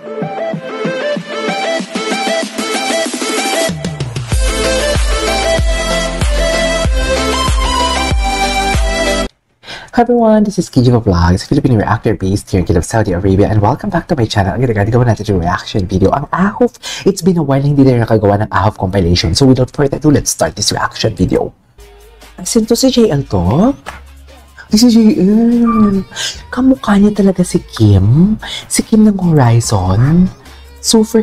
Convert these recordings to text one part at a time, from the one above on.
Hi everyone, this is Kijigo Vlogs, Filipino reactor based here in Kingdom of Saudi Arabia, and welcome back to my channel. Ang gagawa natin yung reaction video, ang Ahov. It's been a while hindi na nakagawa ng Ahov compilation, so without further ado, let's start this reaction video. Asin to si JL to? Si JL. Kamukha niya talaga si Kim. Si Kim ng Horizon. Softer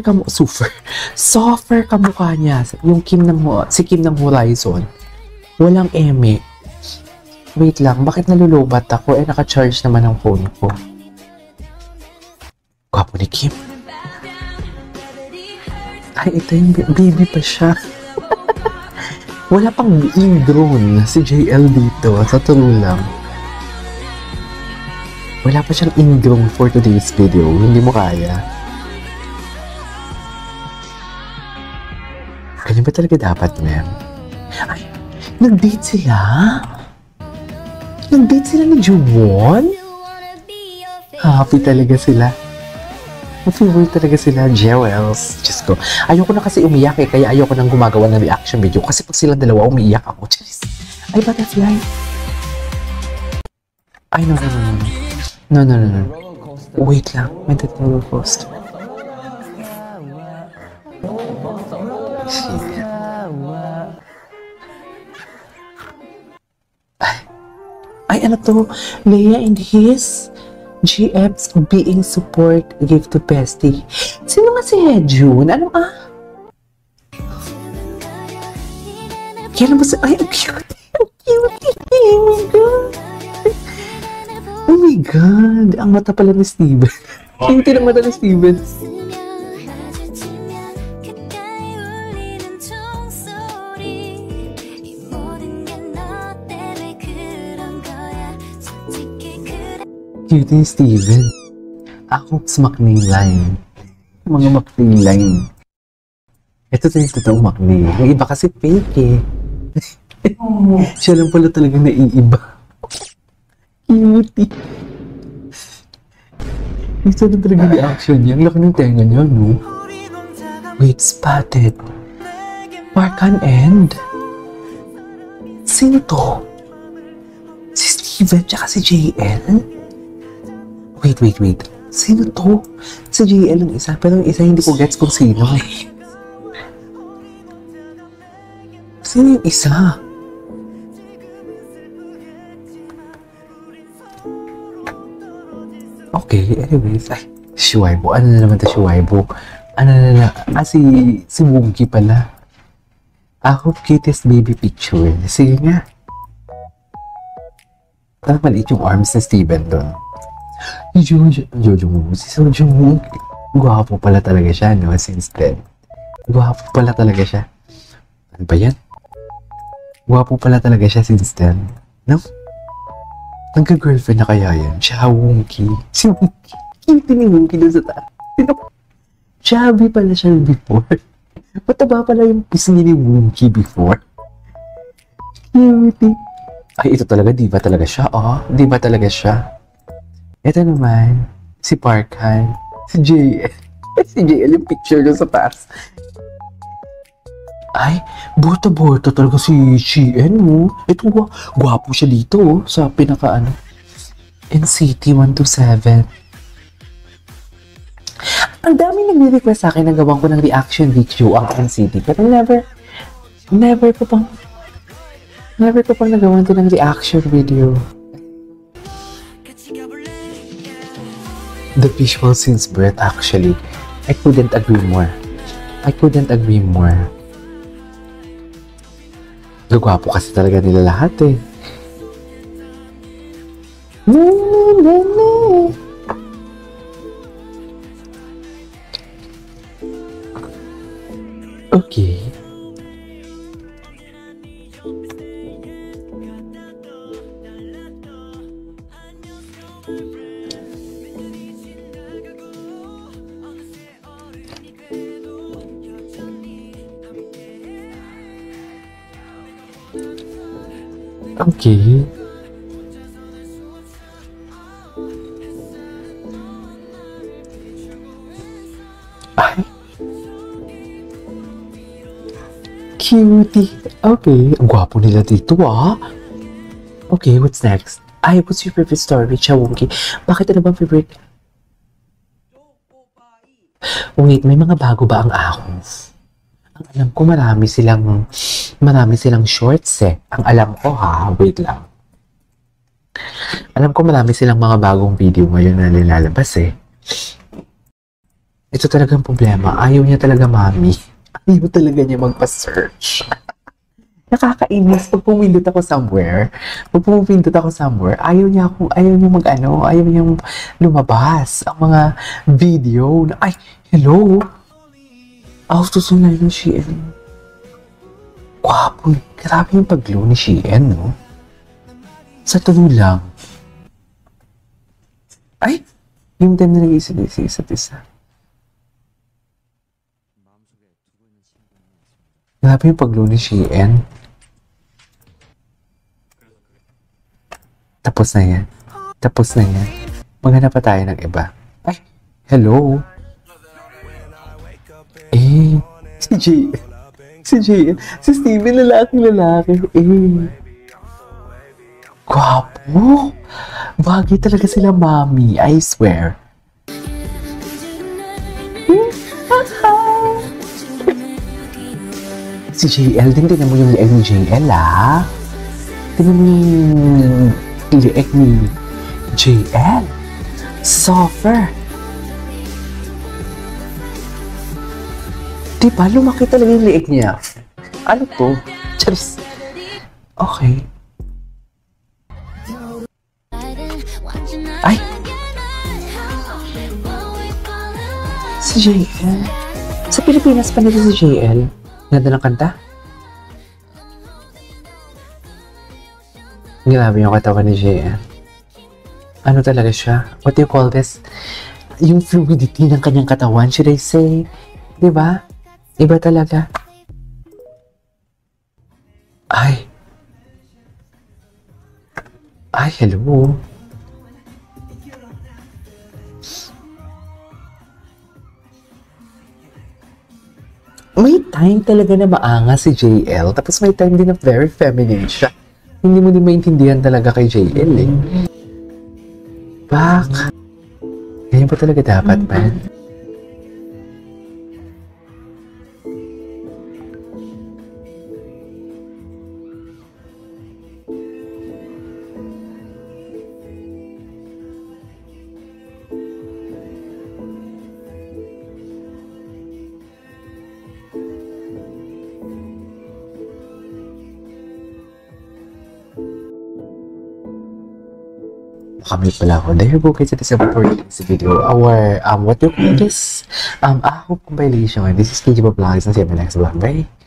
kamukha niya. Yung si Kim ng Horizon. Walang eme. Wait lang, bakit nalulubat ako? Naka-charge naman ang phone ko. Gwapo ni Kim. Ay, ito yung baby pa siya. Wala pang in-grown si JL dito. Sa turo lang. Wala pa siyang in-grown for today's video. Hindi mo kaya. Ganyan ba talaga dapat, ma'am? Ay, nag-date sila? Nag-date sila ni Juwon? Happy talaga sila. Happy talaga sila, Jewels. Diyos ko. Ayoko na kasi umiyak kaya ayoko nang gumagawa ng reaction video. Kasi pag silang dalawa, umiiyak ako. Diyos. Ay, butterfly. Ay, no. Wait lang. May roller coaster. Ay, ano to? Leia and his GF's being support give to Bestie. Sino nga si Hejun? Ano Kailan ba ay, ang cute! Ang cute! Oh my God! Oh my God! Ang mata pala ni Steven. Cute ng mata ni Steven. Cute ni Steven. Ako sa McNay line. Mga McNay line. Ito yung totoong McNay. Yung iba kasi fake eh. Siya lang pala talagang naiiba. Cute. Ito na talaga reaction niya. Ang laki ng tenga niya, no? Wait, spotted. Parkan End. Sino to? Si Steven tsaka si JL? Wait. Sino to? Si JL ang isa, pero yung isa hindi ko gets kung sino eh. Sino yung isa? Okay, anyways. Ay, Shuaibo. Ano na naman ito, Shuaibo? Si Woogie pala. Ako, cutest baby picture. Sige nga. Parang maliit yung arms ni Steven doon. Jojo Woo. Si Jojo Woo. Gwapo pala talaga siya, no? Since then. Gwapo pala talaga siya. Ano ba yan? Gwapo pala talaga siya since then. No? Nagka-girlfriend na kaya yan? Siya, Wonky. Si Wonky. Cute ni Wonky doon sa taas. Chubby pala siya before. Mataba pala yung pisngi ni Wonky before. Cute. Ay, ito talaga. Diba talaga siya? Diba talaga siya? Ito naman, si Parkan, si JL. Si JL yung picture doon sa taas. Ay, borta talaga si Shein, oh. Ito, gwapo siya dito, oh, sa pinaka, NCT 127. Ang dami nagre-request sa akin na gawan ko ng reaction video ang NCT, pero never ko pang nagawan to ng reaction video. The visual since birth, actually, I couldn't agree more. Gwapo kasi talaga nila lahat eh. Okay. Okay. Ay, cutie. Okay, ang gwapo nila dito ah. Okay, what's next? Ay, what's your favorite story, Chawongi? Bakit ano bang favorite? Wait, may mga bago ba ang ahos? Ang alam ko marami silang shorts eh. Ang alam ko ha, wait lang. Alam ko marami silang mga bagong video ngayon na nilalabas eh. Ito talagang problema. Ayaw niya talaga, mami. Ayaw talaga niya magpa-search. Nakakainis pag pumindot ako somewhere. Ayaw niya ayaw niyang lumabas ang mga video na, ay, hello? Susunod ng Shein. Gwapo. Grabe yung pag-glow ni Shein, no? Sa tulo lang. Ay! Yung time na nag-isa-isa isa't isa. Grabe yung pag-glow ni Shein. Tapos na yan. Maghanap pa tayo ng iba. Ay! Hello? Eh, si Steven, lalaki. Gwapo. Bagay talaga sila, mami. I swear. Si JL din, tingnan mo yung leeg ni JL, ah. Tingnan mo yung leeg ni JL. Softer. Diba, lumaki talaga yung leeg niya. Ano to? Charis. Okay. Ay! Si JL. Sa Pilipinas pa nito si JL. Ganda ng kanta. Grabe yung katawan ni JL. Ano talaga siya? What do you call this? Yung fluidity ng kanyang katawan, should I say? Diba? Iba talaga. Ay, hello. May time talaga na maangas si JL, tapos may time din na very feminine siya. Hindi mo din maintindihan talaga kay JL eh. Bak. Ganyan pa talaga dapat, man. Nakamit pala ako. There you go guys, it is about for this video. Our, what do you call this? Ahok compilation. This is KJ Vlogs and see you in my next vlog. Bye!